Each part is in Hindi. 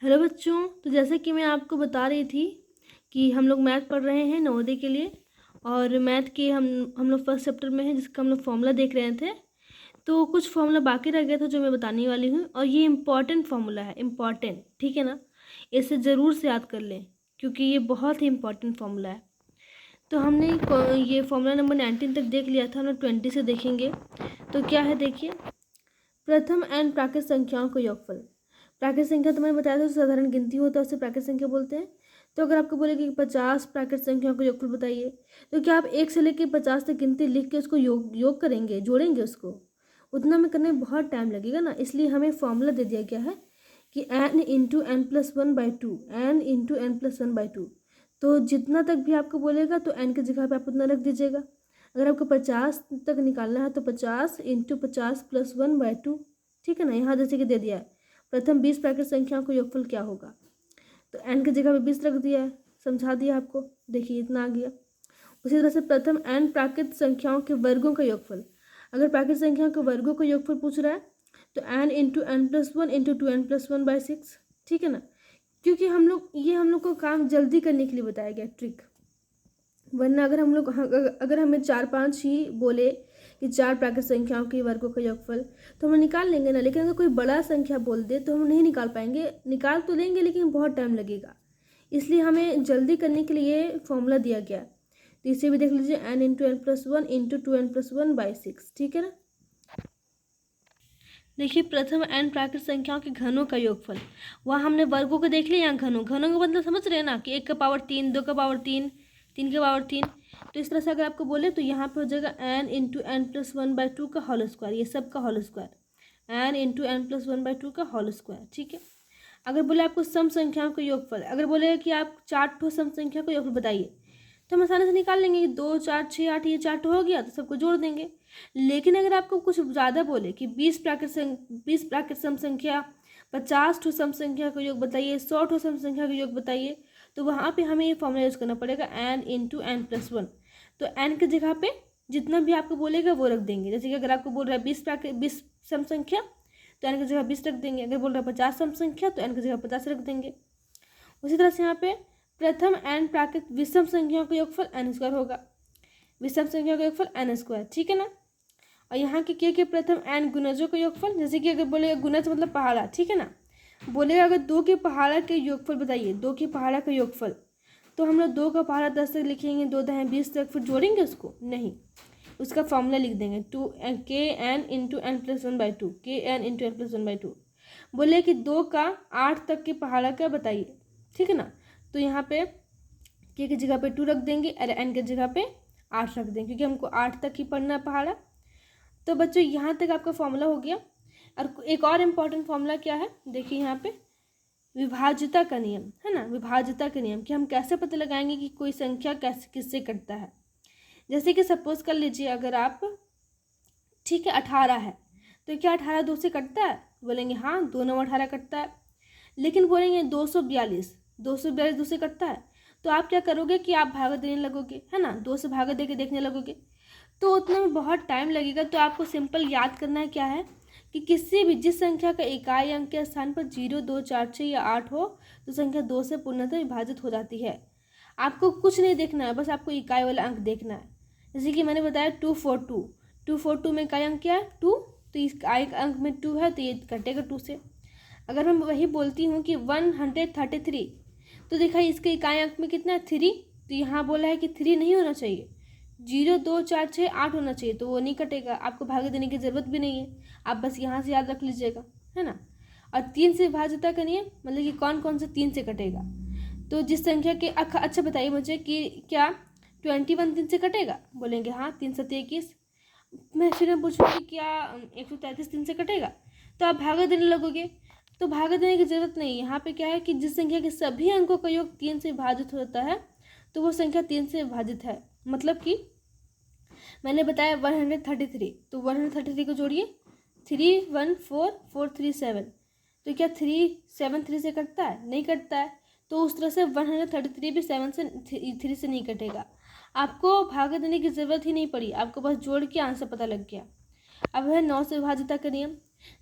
हेलो बच्चों, तो जैसे कि मैं आपको बता रही थी कि हम लोग मैथ पढ़ रहे हैं नवोदय के लिए। और मैथ के हम लोग फर्स्ट चैप्टर में हैं, जिसका हम लोग फॉर्मूला देख रहे थे। तो कुछ फॉर्मूला बाकी रह गया था जो मैं बताने वाली हूँ, और ये इम्पॉर्टेंट फॉर्मूला है, इम्पॉर्टेंट, ठीक है ना। इसे ज़रूर से याद कर लें क्योंकि ये बहुत ही इम्पॉर्टेंट फॉर्मूला है। तो हमने ये फॉर्मूला नंबर 19 तक देख लिया था, हम लोग 20 से देखेंगे। तो क्या है देखिए, प्रथम एन प्राकृत संख्याओं का योगफल। प्राकृत संख्या तो मैंने बताया था, साधारण गिनती होता है उसे प्राकृत संख्या बोलते हैं। तो अगर आपको बोले कि 50 प्राकृत संख्याओं का योगफल बताइए, तो क्या आप 1 से लेकर 50 तक गिनती लिख के उसको योग करेंगे, जोड़ेंगे उसको? उतना में करने में बहुत टाइम लगेगा ना। इसलिए हमें फॉर्मूला दे दिया गया है कि n into n plus one by two, n into n plus one by two. तो जितना तक भी आपको बोलेगा तो n की जगह पे आप उतना रख दीजिएगा। अगर आपको 50 तक निकालना है तो 50 into 50 plus one by to, ठीक है ना। यहाँ जैसे कि दे दिया है प्रथम 20 प्राकृत संख्याओं का योगफल क्या होगा, तो n की जगह पे 20 रख दिया है, समझा दिया आपको। देखिए इतना आ गया। उसी तरह से प्रथम n प्राकृत संख्याओं के वर्गों का योगफल। अगर प्राकृत संख्याओं के वर्गों का योगफल पूछ रहा है तो n into n plus one into two n plus one by six, ठीक है ना। क्योंकि हम लोग को काम जल्दी करने के लिए बताया गया ट्रिक। वरना अगर हमें 4-5 ही बोले कि 4 प्राकृत संख्याओं के वर्गों का योगफल, तो हम निकाल लेंगे ना। लेकिन अगर कोई बड़ा संख्या बोल दे तो हम नहीं निकाल पाएंगे। निकाल तो लेंगे लेकिन बहुत टाइम लगेगा। इसलिए हमें जल्दी करने के लिए फॉर्मूला दिया गया। तो इसे भी देख लीजिए, n into n plus one into two n plus one by six, ठीक है ना। देखिए प्रथम n प्राकृत संख्याओं के घनों का योगफल। वहाँ हमने वर्गों को देख लिया, यहाँ घनों का मतलब समझ रहे हैं ना, कि 1 का पावर 3, 2 का पावर 3, 3 का पावर 3। तो इस तरह से अगर आपको बोले तो यहाँ पे हो जाएगा n into n plus one by two का होल स्क्वायर, ये सब का whole square, n into n plus one by two का होल स्क्वायर, ठीक है। अगर बोले आपको सम संख्याओं का योगफल, अगर बोले कि आप 4 ठो सम संख्या का योगफल बताइए, तो हम आसानी से निकाल लेंगे कि 2 4 6 8, ये 4 ठो हो गया तो सबको जोड़ देंगे। लेकिन अगर आपको कुछ ज़्यादा बोले कि 20 प्राकृत सम संख्या, 50 ठो सम संख्या का योग बताइए, 100 ठो सम संख्या का योग बताइए, तो वहाँ पे हमें ये फॉर्मूला यूज़ करना पड़ेगा n into n plus one. तो n की जगह पे जितना भी आपको बोलेगा वो रख देंगे। जैसे कि अगर आपको बोल रहा है 20 सम संख्या, तो n की जगह 20 रख देंगे। अगर बोल रहा है 50 सम संख्या, तो n की जगह 50 रख देंगे। उसी तरह से यहाँ पे प्रथम n प्राकृत विषम संख्याओं का योगफल n स्क्वायर होगा। विषम संख्या का योगफल n स्क्वायर, ठीक है ना। और यहाँ के प्रथम n गुणजों का योगफल, जैसे कि अगर बोलेगा गुणज मतलब पहाड़ा, ठीक है ना। बोलेगा अगर 2 के पहाड़ा के योगफल बताइए, 2 के पहाड़ा का योगफल, तो हम लोग 2 का पहाड़ा 10 तक लिखेंगे, 2 दहें 20 तक, फिर जोड़ेंगे उसको नहीं, उसका फॉर्मूला लिख देंगे के n into n plus one by two, के n into n plus one by two. बोले कि 2 का 8 तक के पहाड़ा का बताइए, ठीक है ना। तो यहाँ पे के की जगह पे 2 रख देंगे और एन की जगह पे 8 रख देंगे, क्योंकि हमको 8 तक ही पढ़ना है पहाड़ा। तो बच्चों यहाँ तक आपका फॉर्मूला हो गया। और एक और इम्पॉर्टेंट फॉर्मूला क्या है, देखिए यहाँ पे विभाज्यता का नियम है ना। विभाज्यता का नियम कि हम कैसे पता लगाएंगे कि कोई संख्या कैसे किससे कटता है। जैसे कि सपोज कर लीजिए, अगर आप, ठीक है, 18 है, तो क्या 18 2 से कटता है? बोलेंगे हाँ, 2 9 18 कटता है। लेकिन बोलेंगे 242 2 से कटता है, तो आप क्या करोगे कि आप भागा देने लगोगे, है ना, 2 से भागा दे के देखने लगोगे, तो उतना में बहुत टाइम लगेगा। तो आपको सिंपल याद करना है क्या है, कि किसी भी जिस संख्या का इकाई अंक के स्थान पर 0 2 4 6 या 8 हो, तो संख्या 2 से पूर्णतः विभाजित हो जाती है। आपको कुछ नहीं देखना है, बस आपको इकाई वाला अंक देखना है। जैसे कि मैंने बताया 242 में इकाई अंक क्या है? 2, तो इस इकाई अंक में 2 है, तो ये कटेगा 2 से। अगर मैं वही बोलती हूँ कि 133, तो देखा इसके इकाई अंक में कितना है? 3, तो यहाँ बोला है कि 3 नहीं होना चाहिए, 0 2 4 6 8 होना चाहिए, तो वो नहीं कटेगा। आपको भागे देने की ज़रूरत भी नहीं है, आप बस यहाँ से याद रख लीजिएगा, है ना। और 3 से विभाज्यता का नियम मतलब कि कौन कौन से 3 से कटेगा। तो जिस संख्या के अच्छा बताइए मुझे कि क्या 21 3 से कटेगा? बोलेंगे हाँ, 3 7 21। मैं फिर पूछूँगी क्या 133 3 से कटेगा? तो आप भागा देने लगोगे। तो भागा देने की ज़रूरत नहीं। यहाँ पे क्या है कि जिस संख्या के सभी अंकों का योग 3 से विभाजित होता है, तो वो संख्या 3 से विभाजित है। मतलब कि मैंने बताया 133, तो 133 को जोड़िए, 3 1 4 4 3 7, तो क्या 3 7 3 से कटता है? नहीं कटता है। तो उस तरह से 133 भी 7 से 3 से नहीं कटेगा। आपको भागा देने की ज़रूरत ही नहीं पड़ी, आपको बस जोड़ के आंसर पता लग गया। अब है 9 से विभाज्यता का नियम।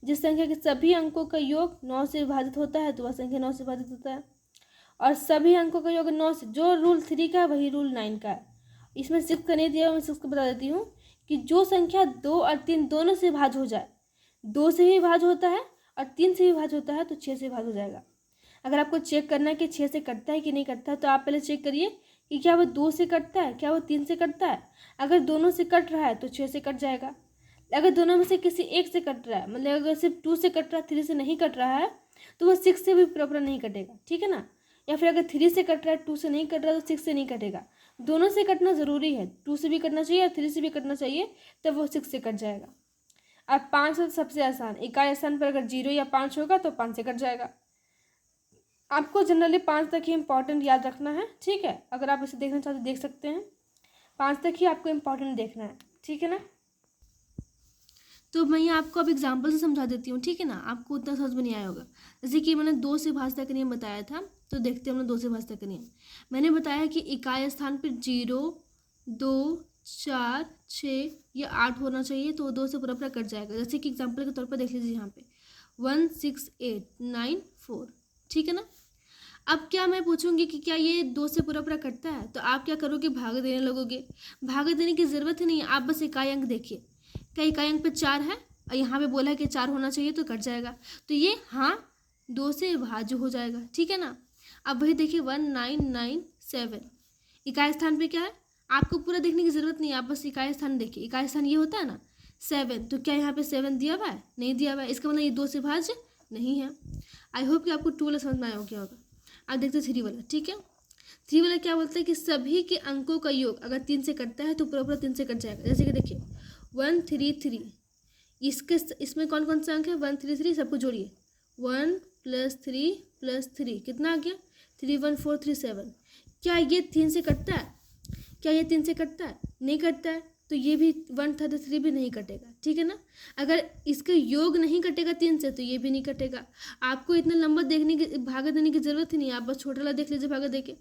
जिस संख्या के सभी अंकों का योग 9 से विभाजित होता है तो वह संख्या 9 से विभाजित होता है। और सभी अंकों का योग 9 से, जो रूल 3 का है वही रूल 9 का है। इसमें 6 का नहीं दिया, मैं 6 को बता देती हूँ कि जो संख्या 2 और 3 दोनों से विभाज्य हो जाए, 2 से भी विभाज्य होता है और 3 से भी विभाज्य होता है तो 6 से विभाज्य हो जाएगा। अगर आपको चेक करना है कि 6 से कटता है कि नहीं कटता है तो आप पहले चेक करिए कि क्या वो 2 से कटता है, क्या वो 3 से कटता है। अगर दोनों से कट रहा है तो 6 से कट जाएगा। अगर दोनों में से किसी एक से कट रहा है, मतलब अगर सिर्फ 2 से कट रहा है, 3 से नहीं कट रहा है, तो वो 6 से भी प्रॉपर नहीं कटेगा, ठीक है ना। या फिर अगर 3 से कट रहा है, 2 से नहीं कट रहा है तो 6 से नहीं कटेगा। दोनों से कटना ज़रूरी है, 2 से भी कटना चाहिए और 3 से भी कटना चाहिए, तब वो 6 से कट जाएगा। अब 5 है सबसे आसान, इकाई स्थान पर अगर 0 या 5 होगा तो 5 से कट जाएगा। आपको जनरली 5 तक ही इम्पॉर्टेंट याद रखना है, ठीक है। अगर आप इसे देखना चाहते देख सकते हैं, 5 तक ही आपको इम्पॉर्टेंट देखना है, ठीक है ना। तो मैं आपको अब एग्जाम्पल से समझा देती हूँ, ठीक है ना। आपको उतना समझ में नहीं आया होगा। जैसे कि मैंने 2 से भाज्यता का नियम बताया था, तो देखते हैं हमने 2 से भाज्यता का नियम। मैंने बताया कि इकाई स्थान पर 0, 2, 4, 6 या 8 होना चाहिए, तो 2 से पूरा कट जाएगा। जैसे कि एग्जाम्पल के तौर पर देख लीजिए यहाँ पे 1, 6, 8, 9, 4, ठीक है ना। अब क्या मैं पूछूंगी कि क्या ये 2 से पूरा कटता है, तो आप क्या करोगे, भाग देने लगोगे। भाग देने की ज़रूरत ही नहीं है, आप बस इकाई अंक देखिए। क्या इकाई अंक पे 4 है और यहाँ पे बोला है कि 4 होना चाहिए तो कट जाएगा, तो ये हाँ 2 से विभाज्य हो जाएगा, ठीक है ना। अब वही देखिए 1997, इकाई स्थान पे क्या है, आपको पूरा देखने की ज़रूरत नहीं है, आप बस इकाई स्थान देखिए। इकाई स्थान ये होता है ना 7, तो क्या यहाँ पे 7 दिया हुआ है, नहीं दिया हुआ है, इसका मतलब ये 2 से विभाज्य नहीं है। आई होप कि आपको 2 वाला समझ में आया होगा। अब देखते हैं 3 वाला, ठीक है। 3 वाला क्या बोलता है कि सभी के अंकों का योग अगर 3 से कटता है तो पूरा 3 से कट जाएगा। जैसे कि देखिए 133, इसमें कौन कौन से अंक है, 1 3 3, सबको जोड़िए। 1 + 3 + 3 कितना आ गया, 3 1 4 3 7। क्या ये 3 से कटता है, क्या ये 3 से कटता है, नहीं कटता है, तो ये भी 1 था तो 3 भी नहीं कटेगा, ठीक है ना। अगर इसका योग नहीं कटेगा 3 से तो ये भी नहीं कटेगा। आपको इतना लंबा देखने की भागा देने की जरूरत ही नहीं है, आप बस छोटा वाला देख लीजिए भागा देके,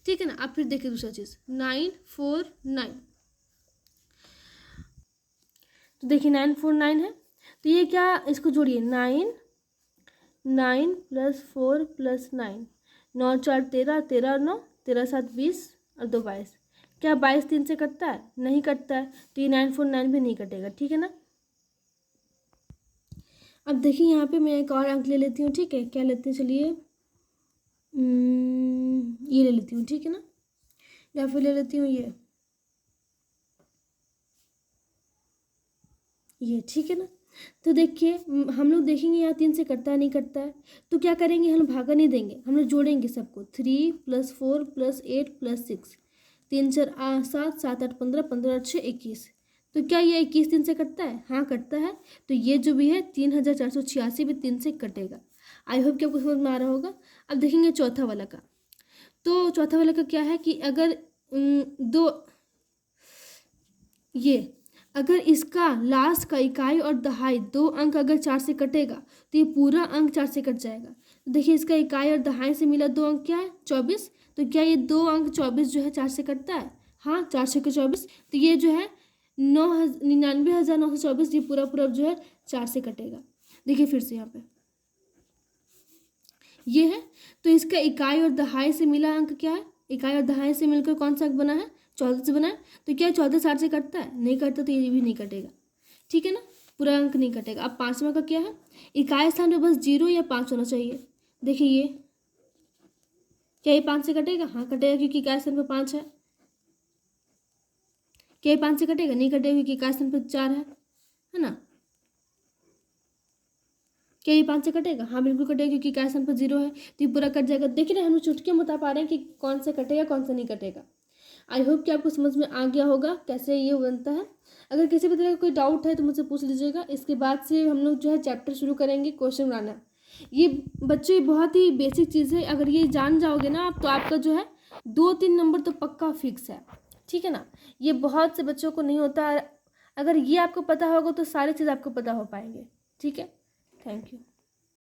ठीक है ना। आप फिर देखिए दूसरा चीज़ 9 4 9, तो देखिए 9 4 9 है, तो ये क्या, इसको जोड़िए 9 9 + 4 + 9, 9 4 13, 13 और 9 13 7 20 और 2 22। क्या 22 3 से कटता है, नहीं कटता है, तो ये 9 4 9 भी नहीं कटेगा, ठीक है ना। अब देखिए यहाँ पे मैं एक और अंक ले लेती हूँ, ठीक है। क्या लेते हैं, चलिए ये ले लेती हूँ, ठीक है ना, या फिर ले लेती हूँ ये, ठीक है ना। तो देखिए हम लोग देखेंगे यहाँ 3 से कटता है नहीं कटता है, तो क्या करेंगे, हम भागा नहीं देंगे, हम लोग जोड़ेंगे सबको। 3 + 4 + 8 + 6, 3 4 8 7 7 8 15 15 8 6 21। तो क्या ये 21 3 से कटता है, हाँ कटता है, तो ये जो भी है 3486 भी 3 से कटेगा। आई होप कि आपको समझ में आ रहा होगा। अब देखेंगे चौथा वाला का, तो चौथा वाला का क्या है कि अगर अगर इसका लास्ट का इकाई और दहाई 2 अंक अगर 4 से कटेगा तो ये पूरा अंक 4 से कट जाएगा। तो देखिए इसका इकाई और दहाई से मिला 2 अंक क्या है, 24। तो क्या ये 2 अंक 24 जो है 4 से कटता है, हाँ 4 से 24, तो ये जो है 99,924, ये पूरा जो है 4 से कटेगा। देखिए फिर से यहाँ पे ये है, तो इसका इकाई और दहाई से मिला अंक क्या है, इकाई और दहाई से मिलकर कौन सा अंक बना है, 14 से बना है। तो क्या 14 60 से कटता है, नहीं कटता, तो ये भी नहीं कटेगा, ठीक है ना, पूरा अंक नहीं कटेगा। अब 5वां का क्या है, इकाई स्थान पे बस 0 या 5 होना चाहिए। देखिए ये क्या ये 5 से कटेगा, हाँ कटेगा क्योंकि इकाई स्थान पे 5 है। क्या ये 5 से कटेगा, नहीं कटेगा क्योंकि इकाई स्थान पे 4 है ना। क्या ये 5 से कटेगा, हाँ बिल्कुल कटेगा क्योंकि इकाई स्थान पर 0 है, तो ये पूरा कट जाएगा। देखिए ना हम लोग चुटकियाँ बता पा रहे हैं कि कौन सा कटेगा कौन सा नहीं कटेगा। आई होप कि आपको समझ में आ गया होगा कैसे ये बनता है। अगर किसी भी तरह का कोई डाउट है तो मुझसे पूछ लीजिएगा। इसके बाद से हम लोग जो है चैप्टर शुरू करेंगे क्वेश्चन बनाना। ये बच्चों ये बहुत ही बेसिक चीज़ है, अगर ये जान जाओगे ना आप तो आपका जो है 2-3 नंबर तो पक्का फिक्स है, ठीक है ना। ये बहुत से बच्चों को नहीं होता, अगर ये आपको पता होगा तो सारी चीज़ आपको पता हो पाएंगे, ठीक है। Thank you.